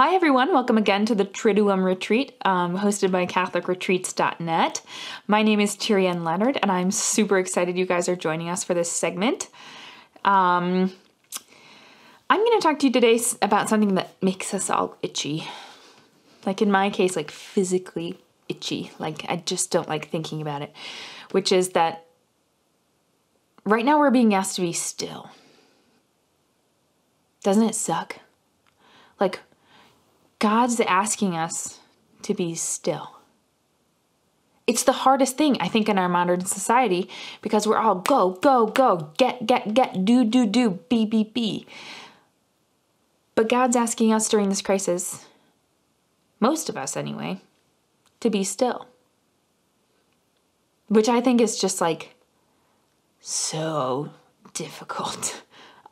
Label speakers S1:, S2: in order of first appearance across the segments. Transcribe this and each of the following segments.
S1: Hi everyone, welcome again to the Triduum Retreat, hosted by CathoCurious.net. My name is Tyrienne Leonard, and I'm super excited you guys are joining us for this segment. I'm going to talk to you today about something that makes us all itchy. Like in my case, like physically itchy. Like I just don't like thinking about it, which is that right now we're being asked to be still. Doesn't it suck? Like, God's asking us to be still. It's the hardest thing, I think, in our modern society because we're all go, go, go, get, do, be. But God's asking us during this crisis, most of us anyway, to be still. Which I think is just like so difficult.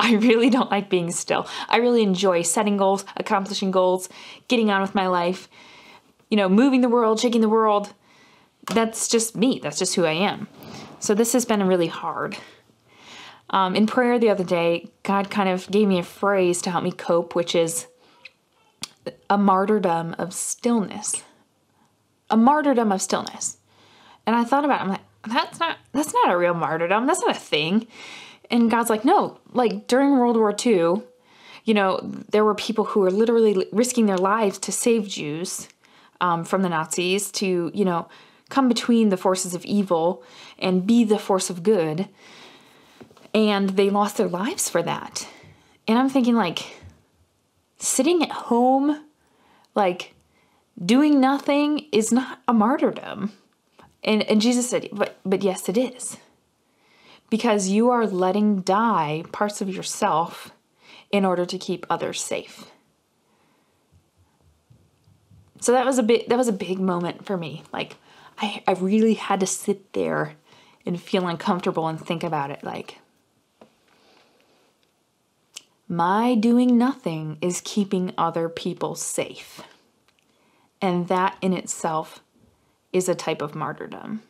S1: I really don't like being still. I really enjoy setting goals, accomplishing goals, getting on with my life, moving the world, shaking the world. That's just me. That's just who I am. So this has been really hard. In prayer the other day, God kind of gave me a phrase to help me cope, which is a martyrdom of stillness. A martyrdom of stillness. And I thought about it. I'm like, that's not a real martyrdom. That's not a thing. And God's like, no, like during World War II, there were people who were literally risking their lives to save Jews from the Nazis, to, come between the forces of evil and be the force of good. And they lost their lives for that. And I'm thinking like sitting at home, like doing nothing is not a martyrdom. And Jesus said, but yes, it is. Because you are letting die parts of yourself in order to keep others safe. So that was a big moment for me. Like I really had to sit there and feel uncomfortable and think about it. Like my doing nothing is keeping other people safe. And that in itself is a type of martyrdom.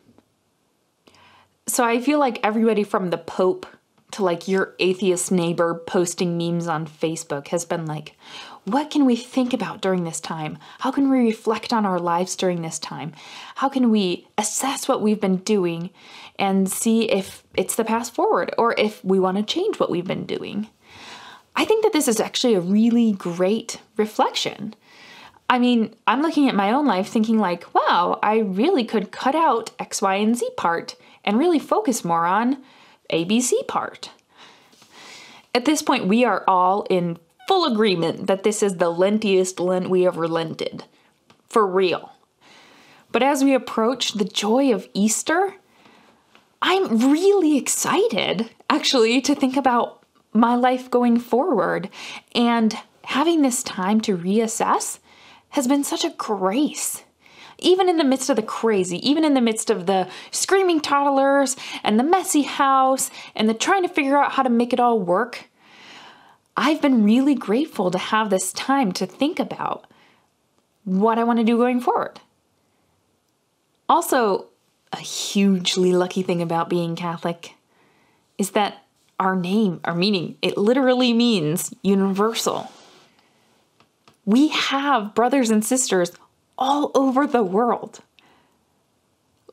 S1: So I feel like everybody from the Pope to like your atheist neighbor posting memes on Facebook has been like, what can we think about during this time? How can we reflect on our lives during this time? How can we assess what we've been doing and see if it's the path forward or if we want to change what we've been doing? I think that this is actually a really great reflection. I mean, I'm looking at my own life thinking like, wow, I really could cut out X, Y, and Z part and really focus more on ABC part. At this point, we are all in full agreement that this is the lentiest Lent we ever lented. For real. But as we approach the joy of Easter, I'm really excited, actually, to think about my life going forward. And having this time to reassess has been such a grace. Even in the midst of the crazy, even in the midst of the screaming toddlers and the messy house and the trying to figure out how to make it all work, I've been really grateful to have this time to think about what I want to do going forward. Also, a hugely lucky thing about being Catholic is that our name, our meaning, it literally means universal. We have brothers and sisters all over the world.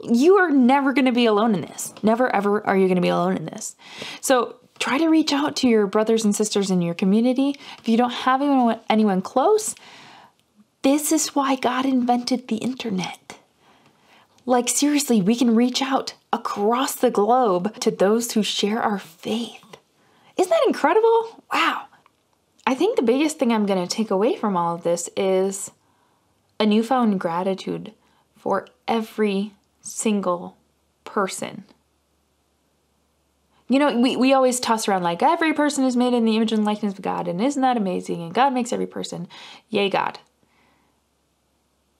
S1: You are never going to be alone in this. Never, ever are you going to be alone in this. So try to reach out to your brothers and sisters in your community. If you don't have anyone close, this is why God invented the internet. Like seriously, we can reach out across the globe to those who share our faith. Isn't that incredible? Wow. I think the biggest thing I'm going to take away from all of this is a newfound gratitude for every single person. We always toss around like every person is made in the image and likeness of God, and isn't that amazing? And God makes every person. Yay, God.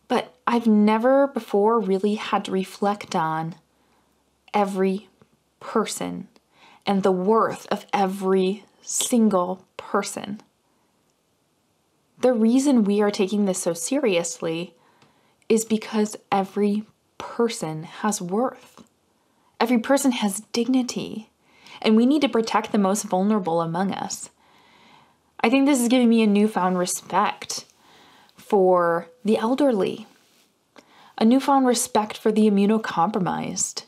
S1: But I've never before really had to reflect on every person and the worth of every single person. The reason we are taking this so seriously is because every person has worth. Every person has dignity, and we need to protect the most vulnerable among us. I think this is giving me a newfound respect for the elderly, a newfound respect for the immunocompromised.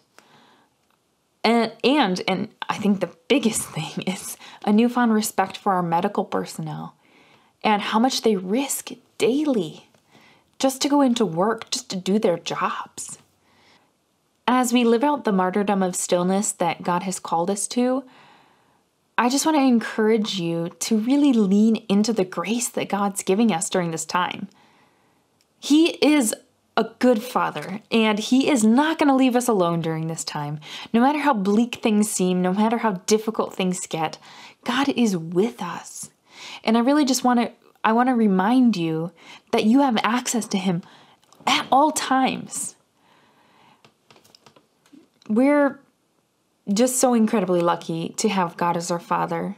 S1: And I think the biggest thing is a newfound respect for our medical personnel and how much they risk daily just to go into work, just to do their jobs. As we live out the martyrdom of stillness that God has called us to, I just want to encourage you to really lean into the grace that God's giving us during this time. He is a good Father, and He is not going to leave us alone during this time. No matter how bleak things seem, no matter how difficult things get, God is with us. And I really just want to remind you that you have access to Him at all times. We're just so incredibly lucky to have God as our Father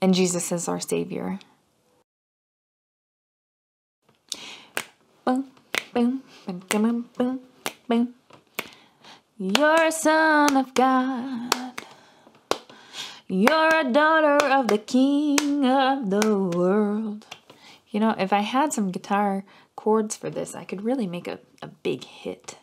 S1: and Jesus as our Savior. Boom, boom, boom, boom, boom, boom. You're a son of God. You're a daughter of the King of the world. You know, if I had some guitar chords for this, I could really make a big hit.